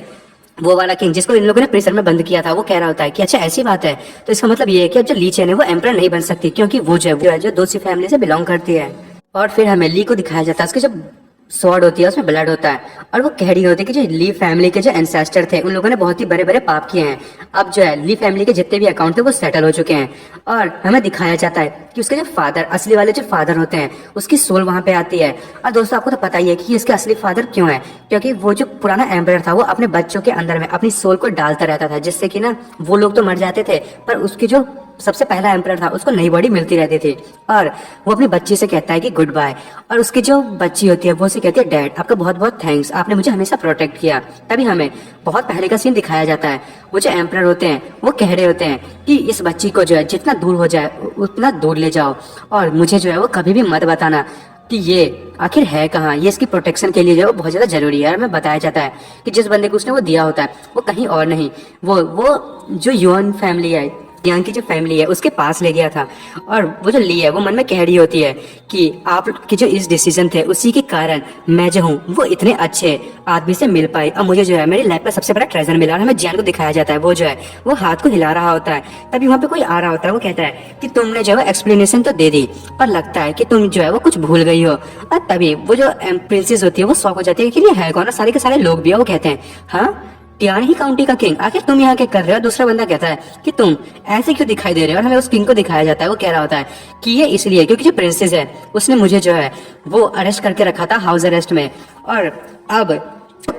[SPEAKER 1] वो वाला किंग जिसको इन लोगों ने प्रिजन में बंद किया था वो कह रहा होता है कि अच्छा ऐसी बात है, तो इसका मतलब ये है कि अब जो ली चेन है वो एम्परर नहीं बन सकती क्योंकि वो जो है जो दोषी फैमिली से बिलोंग करती है। और फिर हमें ली को दिखाया जाता है उसके जब स्वॉर्ड होती है उसमें ब्लड होता है और वो कह रही होती है कि जो ली फैमिली के जो एंसेस्टर थे उन लोगों ने बहुत ही बड़े बड़े पाप किए हैं। अब जो है ली फैमिली के जितने भी अकाउंट थे वो सेटल हो चुके हैं। और हमें दिखाया जाता है कि उसके जो फादर, असली वाले जो फादर होते हैं, उसकी सोल वहां पे आती है। और दोस्तों आपको तो पता ही है कि इसके असली फादर क्यों है, क्योंकि वो जो पुराना एम्परर था वो अपने बच्चों के अंदर में अपनी सोल को डालता रहता था जिससे कि ना वो लोग तो मर जाते थे पर उसकी जो सबसे पहला एम्परर था उसको नई बॉडी मिलती रहती थी। और वो अपनी बच्ची से कहता है कि गुड बाय, और उसकी जो बच्ची होती है वो उसे कहती है डैड आपका बहुत बहुत थैंक्स, आपने मुझे हमेशा प्रोटेक्ट किया। तभी हमें बहुत पहले का सीन दिखाया जाता है, वो जो एम्परर होते हैं वो कह रहे होते हैं कि इस बच्ची को जो है जितना दूर हो जाए उतना दूर ले जाओ और मुझे जो है वो कभी भी मत बताना कि ये आखिर है कहाँ, ये इसकी प्रोटेक्शन के लिए जो है वो बहुत ज्यादा जरूरी है। और हमें बताया जाता है कि जिस बंदे को उसने वो दिया होता है वो कहीं और नहीं, वो जो युआन फैमिली है, जियांग की जो फैमिली है उसके पास ले गया था। और वो जो ली है वो मन में कह रही होती है कि आपके जो इस डिसीजन थे उसी के कारण मैं जो हूँ वो इतने अच्छे आदमी से मिल पाई, और मुझे जो है मेरी लाइफ का सबसे बड़ा ट्रेजर मिला। और हमें जियान को दिखाया जाता है वो जो है वो हाथ को हिला रहा होता है। तभी वहाँ पे कोई आ रहा होता है, वो कहता है कि तुमने जो है एक्सप्लेनेशन तो दे दी पर लगता है कि तुम जो है वो कुछ भूल गई हो। और तभी वो जो प्रिंसेस होती है वो शॉक हो जाती है कि ये है कौन, सारे के सारे लोग भी है। वो कहते हैं हाँ टियान ही काउंटी का किंग, आखिर तुम यहाँ क्या कर रहे हो। दूसरा बंदा कहता है कि तुम ऐसे क्यों दिखाई दे रहे हो। और हमें उस किंग को दिखाया जाता है, वो कह रहा होता है कि ये इसलिए क्योंकि जो प्रिंसेस है उसने मुझे जो है वो अरेस्ट करके रखा था हाउस अरेस्ट में, और अब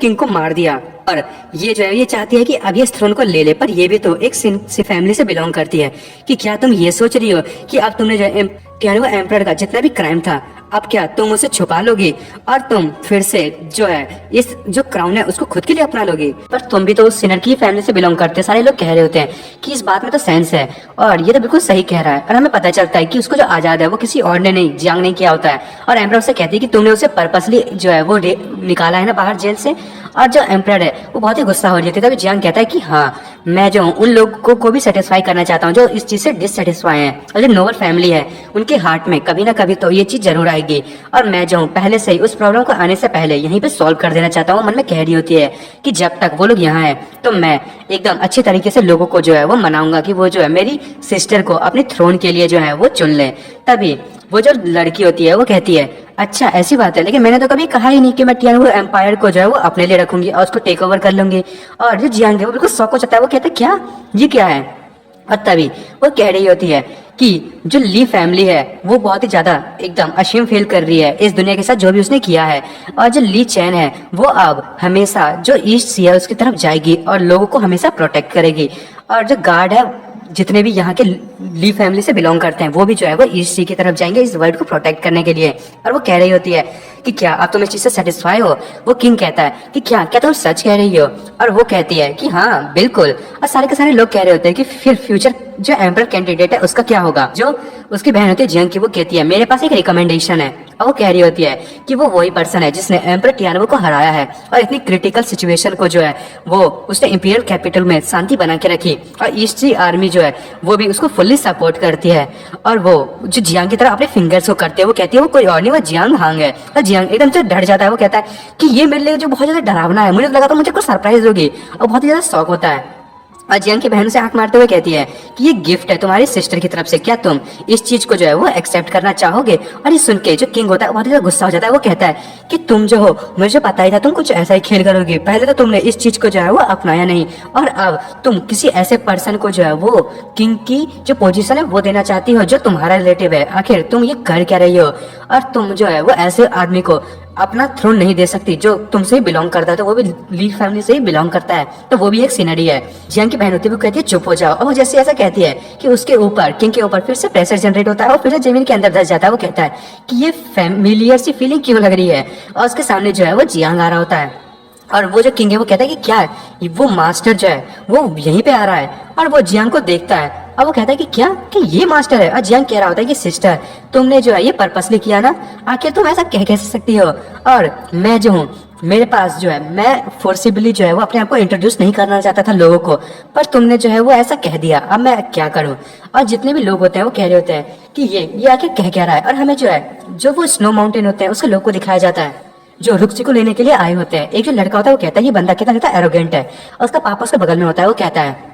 [SPEAKER 1] किंग को मार दिया। और ये जो है ये चाहती है कि अब ये थ्रोन को ले ले, पर ये भी तो एक सी फैमिली से बिलोंग करती है। कि क्या तुम ये सोच रही हो कि अब तुमने जो है एम्परर का जितना भी क्राइम था अब क्या तुम उसे छुपा लोगी और तुम फिर से जो है इस जो क्राउन है उसको खुद के लिए अपना लोगी। पर तुम भी तो उस सिनर की फैमिली से बिलोंग करते, सारे लोग कह रहे होते हैं कि इस बात में तो सेंस है, और ये तो बिल्कुल सही कह रहा है। और हमें पता चलता है कि उसको जो आजाद है वो किसी और ने नहीं, जियांग ने किया होता है। और एम्परर उससे कहती है कि तुमने उसे पर्पसली जो है वो निकाला है ना बाहर जेल से। और जो एम्परर है वो बहुत ही गुस्सा हो जाती है। तभी जियांग कहता है कि हाँ मैं जो हूँ उन लोगों को भी सेटिस्फाई करना चाहता हूँ जो इस चीज से डिससेटिस्फाई हैं, और जो नोबल फैमिली है उनके हार्ट में कभी ना कभी तो ये चीज जरूर आएगी। और मैं जो हूँ पहले से ही उस प्रॉब्लम को आने से पहले यहीं पे सॉल्व कर देना चाहता हूँ। मन में कह रही होती है कि जब तक वो लोग यहाँ है तो मैं एकदम अच्छे तरीके से लोगों को जो है वो मनाऊंगा कि वो जो है मेरी सिस्टर को अपने थ्रोन के लिए जो है वो चुन ले। तभी वो जो लड़की होती है वो कहती है अच्छा ऐसी बात है, लेकिन मैंने तो कभी कहा ही नहीं कि मैं टियान एम्पायर को जो है वो अपने लिए रखूंगी और उसको टेक ओवर कर लूंगी। और जो जियांग है वो बिल्कुल शॉक हो जाता है, वो कहता है क्या ये क्या है। और तभी वो कह रही होती है कि जो ली फैमिली है वो बहुत ही ज्यादा एकदम अशेम फील कर रही है इस दुनिया के साथ जो भी उसने किया है। और जो ली चैन है वो अब हमेशा जो ईस्ट सी है उसकी तरफ जाएगी और लोगों को हमेशा प्रोटेक्ट करेगी। और जो गार्ड है जितने भी यहाँ के ली फैमिली से बिलोंग करते हैं वो भी जो है वो ईस्ट सी की तरफ जाएंगे इस वर्ल्ड को प्रोटेक्ट करने के लिए। और वो कह रही होती है कि क्या अब तुम इस चीज से सेटिस्फाई हो। वो किंग कहता है कि क्या क्या तुम सच कह रही हो। और वो कहती है कि हाँ बिल्कुल। और सारे के सारे लोग कह रहे होते हैं कि फिर फ्यूचर जो एम्परर कैंडिडेट है उसका क्या होगा। जो उसकी बहन होती है जियांग की वो कहती है मेरे पास एक रिकमेंडेशन है। और वो कह रही होती है कि वो वही पर्सन है जिसने एम्परर टियानो को हराया है और इतनी क्रिटिकल सिचुएशन को जो है वो उसने इंपीरियल कैपिटल में शांति बना के रखी। और ईस्ट सी आर्मी जो है वो भी उसको फुल्ली सपोर्ट करती है। और वो जो जियांग की तरह अपने फिंगर्स को करते है वो कहती है वो कोई और नहीं वो जियांग हांग है। और जियांग एकदम से डर जाता है, वो कहता है कि ये मेरे लिए जो बहुत ज्यादा डरावना है, मुझे लगा था मुझे कुछ सरप्राइज होगी। और बहुत ही ज्यादा शौक होता है। और जियांग की बहन से आंख मारते हुए कहती है कि ये गिफ्ट है तुम्हारी सिस्टर की तरफ से, क्या तुम इस चीज को जो है वो एक्सेप्ट करना चाहोगे। और ये सुन के जो किंग होता है बहुत ही ज्यादा गुस्सा हो जाता है। वो कहता है कि तुम जो हो मुझे पता ही था तुम कुछ ऐसा ही खेल करोगे, पहले तो तुमने इस चीज को जो है वो अपनाया नहीं और अब तुम किसी ऐसे पर्सन को जो है वो किंग की जो पोजीशन है वो देना चाहती हो जो तुम्हारा रिलेटिव है। आखिर तुम ये कर क्या रही हो। और तुम जो है वो ऐसे आदमी को अपना थ्रोन नहीं दे सकती जो तुमसे ही बिलोंग करता है, तो वो भी ली फैमिली से ही बिलोंग करता है, तो वो भी एक सीनरी है। जियांग की बहन होती है वो कहती है चुप हो जाओ। और वो जैसे ऐसा कहती है कि उसके ऊपर किंग के ऊपर फिर से प्रेशर जनरेट होता है और फिर से जमीन के अंदर धस जाता है। वो कहता है कि ये फैमिलियर सी फीलिंग क्यों लग रही है। और उसके सामने जो है वो जियांग आ रहा होता है। और वो जो किंग है वो कहता है कि क्या है वो मास्टर जो है वो यहीं पे आ रहा है। और वो जियांग को देखता है और वो कहता है कि क्या कि ये मास्टर है। और जियांग कह रहा होता है कि सिस्टर तुमने जो है ये पर्पसली किया ना, आखिर तुम ऐसा कह कैसे सकती हो। और मैं जो हूँ मेरे पास जो है मैं फोर्सिबली जो है वो अपने आप को इंट्रोड्यूस नहीं करना चाहता था लोगों को, पर तुमने जो है वो ऐसा कह दिया, अब मैं क्या करूँ। और जितने भी लोग होते हैं वो कह रहे होते हैं कि ये आखिर कह क्या रहा है। और हमें जो है जो वो स्नो माउंटेन होते हैं उसके लोग को दिखाया जाता है जो रुक्सी को लेने के लिए आए होते हैं। एक जो लड़का होता है वो कहता है ये बंदा कितना ज्यादा एरोगेंट है। और उसका पापा उसके बगल में होता है, वो कहता है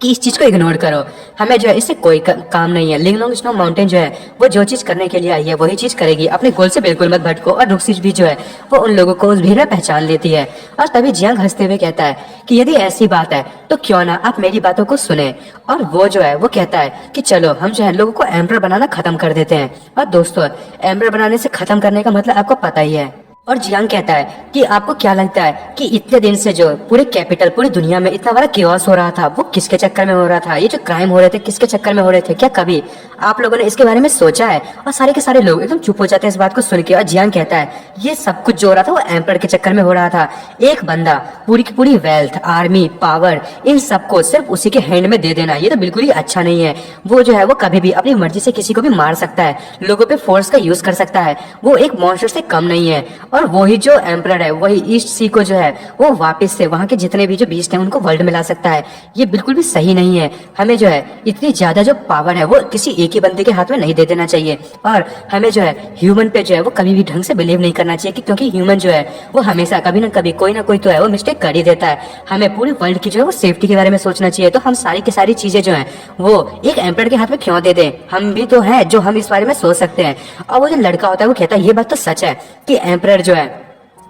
[SPEAKER 1] कि इस चीज को इग्नोर करो, हमें जो है इससे कोई काम नहीं है। लिंगलोंग स्नो माउंटेन जो है वो जो चीज करने के लिए आई है वही चीज करेगी, अपने गोल से बिल्कुल मत भटको। और रुक्सी भी जो है वो उन लोगों को उस भीड़ में पहचान लेती है। और तभी जियांग हंसते हुए कहता है कि यदि ऐसी बात है तो क्यों ना आप मेरी बातों को सुने। और वो जो है वो कहता है कि चलो हम जो है लोगों को एम्परर बनाना खत्म कर देते हैं। और दोस्तों एम्परर बनाने से खत्म करने का मतलब आपको पता ही है। और जियांग कहता है कि आपको क्या लगता है कि इतने दिन से जो पूरे कैपिटल, पूरी दुनिया में इतना बड़ा केओस हो रहा था, वो किसके चक्कर में हो रहा था? ये जो क्राइम हो रहे थे किसके चक्कर में हो रहे थे? क्या कभी आप लोगों ने इसके बारे में सोचा है? और सारे के सारे लोग एकदम चुप हो जाते हैं इस बात को सुन के। और जियांग कहता है ये सब कुछ जो हो रहा था वो एम्परर के चक्कर में हो रहा था। एक बंदा पूरी की पूरी वेल्थ, आर्मी, पावर, इन सबको सिर्फ उसी के हैंड में दे देना, ये तो बिल्कुल ही अच्छा नहीं है। वो जो है वो कभी भी अपनी मर्जी से किसी को भी मार सकता है, लोगों पे फोर्स का यूज कर सकता है। वो एक मॉन्स्टर से कम नहीं है। और वही जो एम्परर है वही ईस्ट सी को जो है वो वापस से वहां के जितने भी जो बीस्ट हैं उनको वर्ल्ड में ला सकता है। ये बिल्कुल भी सही नहीं है। हमें जो है इतनी ज्यादा जो पावर है वो किसी एक ही बंदे के हाथ में नहीं दे देना चाहिए। और हमें जो है ह्यूमन पे जो है वो कभी भी ढंग से बिलीव नहीं करना चाहिए, क्योंकि ह्यूमन जो है वो हमेशा कभी ना कभी कोई ना कोई तो है वो मिस्टेक कर ही देता है। हमें पूरी वर्ल्ड की जो है वो सेफ्टी के बारे में सोचना चाहिए। तो हम सारी की सारी चीजें जो है वो एक एम्परर के हाथ में क्यों दे दें? हम भी तो है जो हम इस बारे में सोच सकते हैं। और वो जो लड़का होता है वो कहता है ये बात तो सच है कि एम्परर जो है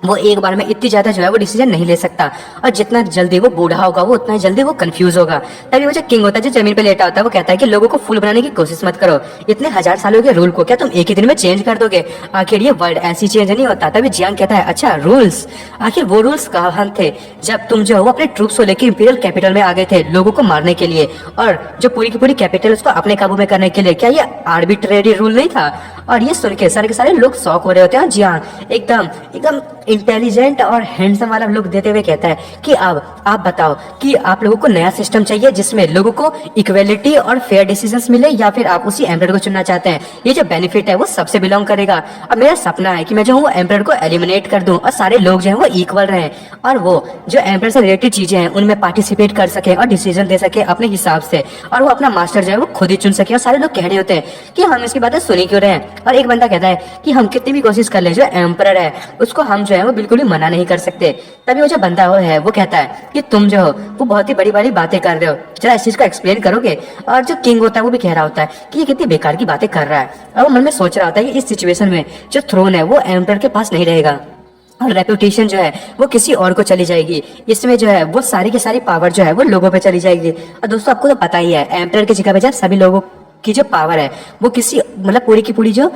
[SPEAKER 1] वो एक बार में इतनी ज्यादा जो है वो डिसीजन नहीं ले सकता। और जितना जल्दी वो बूढ़ा होगा वो उतना जल्दी वो कंफ्यूज होगा। तभी वो जो किंग होता है जो जमीन पे लेटा होता है वो कहता है कि लोगों को फूल बनाने की कोशिश मत करो। इतने हजार सालों के रूल को क्या तुम एक ही दिन में चेंज कर दोगे? आखिर ये वर्ल्ड ऐसी चेंज नहीं होता। तभी जियांग कहता है अच्छा रूल्स, आखिर वो रूल्स कहाँ थे जब तुम जो वो अपने ट्रूप्स को लेकर इंपीरियल कैपिटल में आ गए थे लोगों को मारने के लिए, और जो पूरी की पूरी कैपिटल उसको अपने काबू में करने के लिए? क्या ये आर्बिट्रेरी रूल नहीं था? और ये सुन के सारे के सारे लोग शॉक हो रहे होते हैं। जियांग एकदम एकदम इंटेलिजेंट और हैंडसम वाला लुक देते हुए कहता है कि अब आप बताओ कि आप लोगों को नया सिस्टम चाहिए जिसमें लोगों को इक्वेलिटी और फेयर डिसीजंस मिले, या फिर आप उसी एम्परर को चुनना चाहते हैं? ये जो बेनिफिट है वो सबसे बिलोंग करेगा। अब मेरा सपना है कि मैं जो हूँ एम्परर को एलिमिनेट कर दूं और सारे लोग जो है वो इक्वल रहें, और वो जो एम्परर से रिलेटेड चीजें हैं उनमें पार्टिसिपेट कर सके और डिसीजन दे सके अपने हिसाब से, और वो अपना मास्टर जो है वो खुद ही चुन सके। और सारे लोग कह रहे होते हैं कि हम इसकी बातें सुनी क्यों रहे हैं? और एक बंदा कहता है कि हम कितनी भी कोशिश कर ले जो एम्परर है उसको हम जो है वो बिल्कुल भी मना नहीं कर सकते। तभी वो जो बंदा है वो कहता है कि तुम जो हो वो बहुत ही बड़ी बड़ी बातें कर रहे हो, जरा इस चीज को एक्सप्लेन करोगे? और जो किंग होता है वो भी कह रहा होता है कि ये कितनी बेकार की बातें कर रहा है। और वो मन में सोच रहा होता है कि इस सिचुएशन में जो थ्रोन है वो एम्परर के पास नहीं रहेगा और रेपुटेशन जो है वो किसी और को चली जाएगी। इसमें जो है वो सारी की सारी पावर जो है वो लोगों पे चली जाएगी। और दोस्तों आपको तो पता ही है एम्परर की जगह पे जब सभी लोगों की जो पावर है वो किसी मतलब पूरी की पूरी जो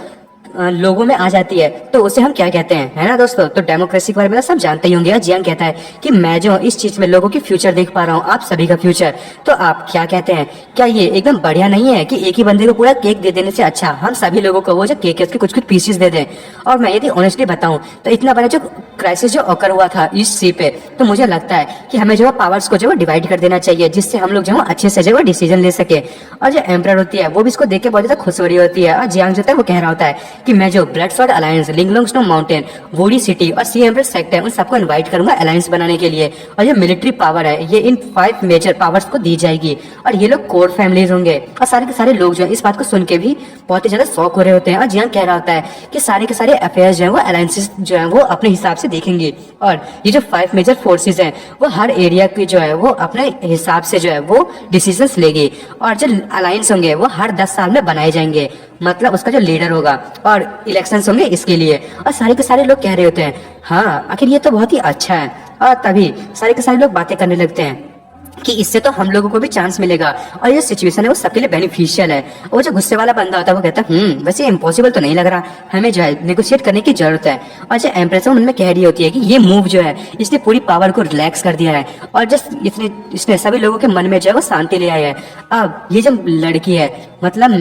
[SPEAKER 1] लोगों में आ जाती है तो उसे हम क्या कहते हैं, है ना दोस्तों? तो डेमोक्रेसी के बारे में सब जानते ही होंगे। जियांग कहता है कि मैं जो इस चीज में लोगों की फ्यूचर देख पा रहा हूँ, आप सभी का फ्यूचर, तो आप क्या कहते हैं? क्या ये एकदम बढ़िया नहीं है कि एक ही बंदे को पूरा केक दे देने से अच्छा हम सभी लोगों को वो जो केक है उसके कुछ कुछ पीसेस दे दें? और मैं यदि ऑनेस्टली बताऊं तो इतना बड़ा जो क्राइसिस जो ऑकर हुआ था ईस्ट सी पे, तो मुझे लगता है कि हमें जो पावर्स को जो डिवाइड कर देना चाहिए जिससे हम लोग जो अच्छे से जो डिसीजन ले सके। और जो एम्परर होती है वो भी इसको देख के बहुत ज्यादा खुश हो रही होती है। और जियांग जो है वो कह रहा होता है कि मैं जो blood sword alliance, Linglong snow mountain, वोडी सिटी और सी एम्परर सेक्ट है उन सबको इनवाइट करूंगा अलायंस बनाने के लिए। और जो मिलिट्री पावर है ये इन 5 मेजर पावर्स को दी जाएगी और ये लोग कोर फैमिलीज होंगे। और सारे के सारे लोग जो है इस बात को सुन के भी बहुत ही ज्यादा शौक हो रहे होते हैं। और जियांग कह रहा होता है कि सारे के सारे अफेयर्स जो है वो अलायंसेस जो है वो अपने हिसाब से देखेंगे, और ये जो 5 मेजर फोर्सेस हैं वो हर एरिया की जो है वो अपने हिसाब से जो है वो डिसीजंस लेंगे। और जो अलायंस होंगे वो हर 10 साल में बनाए जाएंगे, मतलब उसका जो लीडर होगा, और इलेक्शंस होंगे इसके लिए। और सारे के सारे लोग कह रहे होते हैं हाँ आखिर ये तो बहुत ही अच्छा है। और तभी सारे के सारे लोग बातें करने लगते हैं कि इससे तो हम लोगों को भी चांस मिलेगा और ये सिचुएशन है वो सबके लिए बेनिफिशियल है। और जो गुस्से वाला बंदा होता है वो कहता है वैसे इम्पॉसिबल तो नहीं लग रहा, हमें जो है नेगोशिएट करने की जरूरत है। और जो एम्प्रेस मन में कह रही होती है कि ये मूव जो है इसने पूरी पावर को रिलैक्स कर दिया है और जस्ट इसने सभी लोगों के मन में जो है वो शांति ले आया है। अब ये जो लड़की है मतलब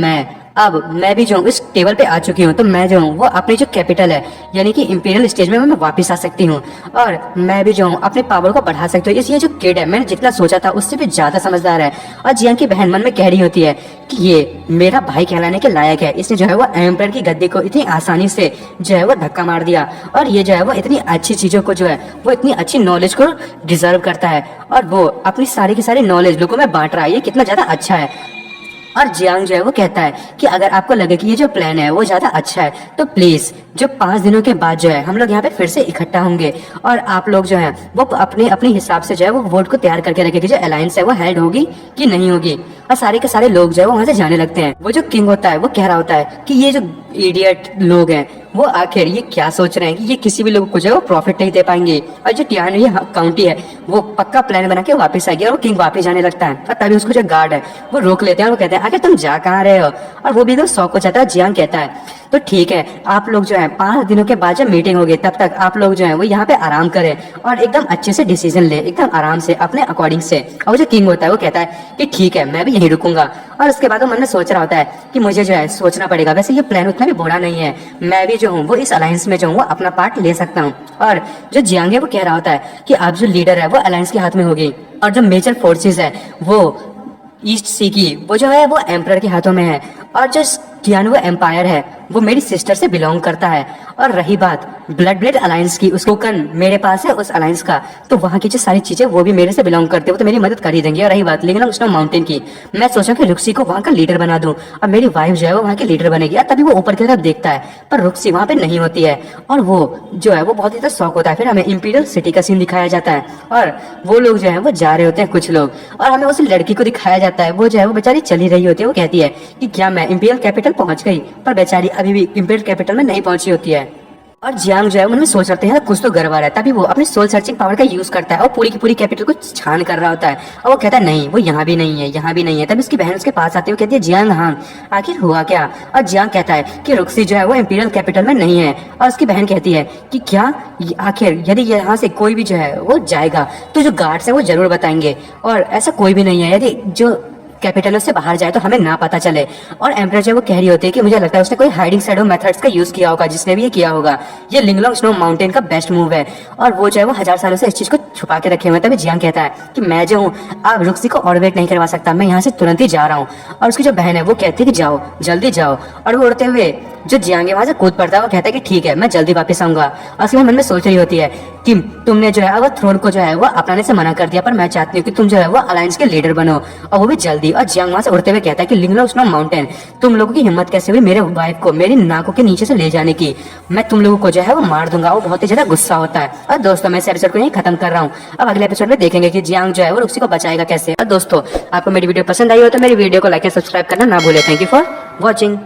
[SPEAKER 1] मैं भी जो हूँ इस टेबल पे आ चुकी हूँ, तो मैं जो हूँ वो अपनी जो कैपिटल है यानी कि इंपीरियल स्टेज में मैं वापस आ सकती हूँ और मैं भी जो हूँ अपने पावर को बढ़ा सकती हूँ। इसलिए जो किड है मैंने जितना सोचा था उससे भी ज्यादा समझदार है। और जियांग की बहन मन में कह रही होती है कि ये मेरा भाई कहलाने के लायक है, इसने जो है वो एम्परर की गद्दी को इतनी आसानी से जो है वो धक्का मार दिया और ये जो है वो इतनी अच्छी चीजों को जो है वो इतनी अच्छी नॉलेज को डिजर्व करता है और वो अपनी सारी की सारी नॉलेज लोगों में बांट रहा है, ये कितना ज्यादा अच्छा है। और जियांग जो है वो कहता है कि अगर आपको लगे कि ये जो प्लान है वो ज्यादा अच्छा है तो प्लीज जो 5 दिनों के बाद जो है हम लोग यहाँ पे फिर से इकट्ठा होंगे और आप लोग जो है वो अपने अपने हिसाब से जो है वो वोट को तैयार करके रखें कि जो अलायंस है वो हेल्ड होगी कि नहीं होगी। और सारे के सारे लोग जो है वो वहां से जाने लगते हैं। वो जो किंग होता है वो कह रहा होता है कि ये जो इडियट लोग हैं वो आखिर ये क्या सोच रहे हैं कि ये किसी भी लोग को जो है वो प्रॉफिट नहीं दे पाएंगे, और जो टियान ये काउंटी है वो पक्का प्लान बना के वापस आएगी और वो किंग वापस जाने लगता है। और तभी उसको जो गार्ड है वो रोक लेते हैं और वो कहते हैं आखिर तुम जा कहाँ रहे हो, और वो भी एकदम शौक हो जाता है। जियांग कहता है तो ठीक है, आप लोग जो है 5 दिनों के बाद जब मीटिंग होगी तब तक आप लोग जो है वो यहाँ पे आराम करें और एकदम अच्छे से डिसीजन ले, एकदम आराम से अपने अकॉर्डिंग से। और वो जो किंग होता है वो कहता है कि ठीक है मैं भी यहीं रुकूंगा। और उसके बाद वो मन में सोच रहा होता है कि मुझे जो है सोचना पड़ेगा, वैसे ये प्लान उतना भी बुरा नहीं है, मैं भी जो हूँ वो इस अलायंस में जो हूँ वो अपना पार्ट ले सकता हूँ। और जो जियांग है वो कह रहा होता है कि अब जो लीडर है वो अलायंस के हाथ में होगी, और जो मेजर फोर्सेस है वो ईस्ट सी की वो जो है वो एम्परर के हाथों में है, और जो टियानुआ एम्पायर है वो मेरी सिस्टर से बिलोंग करता है। और रही बात ब्लड ब्लेड अलायंस की, उसको कन मेरे पास है उस अलायंस का, तो वहाँ की जो सारी चीजें वो भी मेरे से बिलोंग करते हो, तो मेरी मदद कर ही देंगे। और रही बात लिंगलॉन्ग स्नो माउंटेन की, मैं सोचा कि रुक्सी को वहाँ का लीडर बना दूं और मेरी वाइफ जो है वो वहाँ की लीडर बनेगी। और तभी वो ऊपर की तरफ देखता है पर रुक्सी वहाँ पे नहीं होती है, और वो जो है वो बहुत ही शौक होता है। फिर हमें इंपीरियल सिटी का सीन दिखाया जाता है और वो लोग जो है वो जा रहे होते हैं कुछ लोग, और हमें उस लड़की को दिखाया जाता है वो जो है वो बेचारी चली रही होती है। वो कहती है कि क्या मैं इंपीरियल कैपिटल पहुंच गई, पर बेचारी अभी भी इंपीरियल कैपिटल में नहीं पहुंची होती है। और जियांग जो है उनमें सोच रखते हैं कुछ तो गड़बड़ है, तभी वो अपनी सोल सर्चिंग पावर का यूज करता है और पूरी की पूरी कैपिटल को छान कर रहा होता है। और वो कहता है नहीं वो यहाँ भी नहीं है, यहाँ भी नहीं है। तभी उसकी बहन उसके पास आती है, वो कहती है जियांग हाँ आखिर हुआ क्या। और जियांग कहता है कि रुक्सी जो है वो इंपीरियल कैपिटल में नहीं है। और उसकी बहन कहती है कि क्या आखिर यदि यहाँ से कोई भी जो है वो जाएगा तो जो गार्ड्स है वो जरूर बताएंगे, और ऐसा कोई भी नहीं है यदि जो कैपिटल से बाहर जाए तो हमें ना पता चले। और एम्परर जो वो कह रही होती है कि मुझे लगता है उसने कोई हाइडिंग शैडो मेथड्स का यूज किया होगा, जिसने भी ये किया होगा। ये लिंगलॉन्ग स्नो माउंटेन का बेस्ट मूव है, और वो जो है वो 1000 सालों से इस चीज को छुपा के रखे हुए। तभी जियांग कहता है कि मैं जो हूँ आप रुक्सी को और वेट नहीं करवा सकता, मैं यहाँ से तुरंत ही जा रहा हूँ। और उसकी जो बहन है वो कहती है कि जाओ जल्दी जाओ, और वो उड़ते हुए जो जियांग है वहां से कूद पड़ता है। वो कहता है कि ठीक है मैं जल्दी वापस आऊंगा। और उसके मन में सोच रही होती है कि तुमने जो है वो थ्रोन को जो है वो अपनाने से मना कर दिया, पर मैं चाहती हूँ कि तुम जो है वो अलायंस के लीडर बनो, और वो भी जल्दी। और जियांग वहां से उड़ते हुए कहता है कि लिंगलॉन्ग स्नो माउंटेन तुम लोगों की हिम्मत कैसे हुई मेरे वाइफ को मेरी नाकों के नीचे से ले जाने की, मैं तुम लोगों को जो है वो मार दूंगा। वो बहुत ही ज्यादा गुस्सा होता है। और दोस्तों मैं इस एपिसोड को यहीं खत्म कर रहा हूँ, अब अगले एपिसोड में देखेंगे कि जियांग जो है वो रुक्सी को बचाएगा कैसे। और दोस्तों आपको मेरी वीडियो पसंद आई हो तो मेरी वीडियो को लाइक और सब्सक्राइब करना ना भूले। Thank you for watching.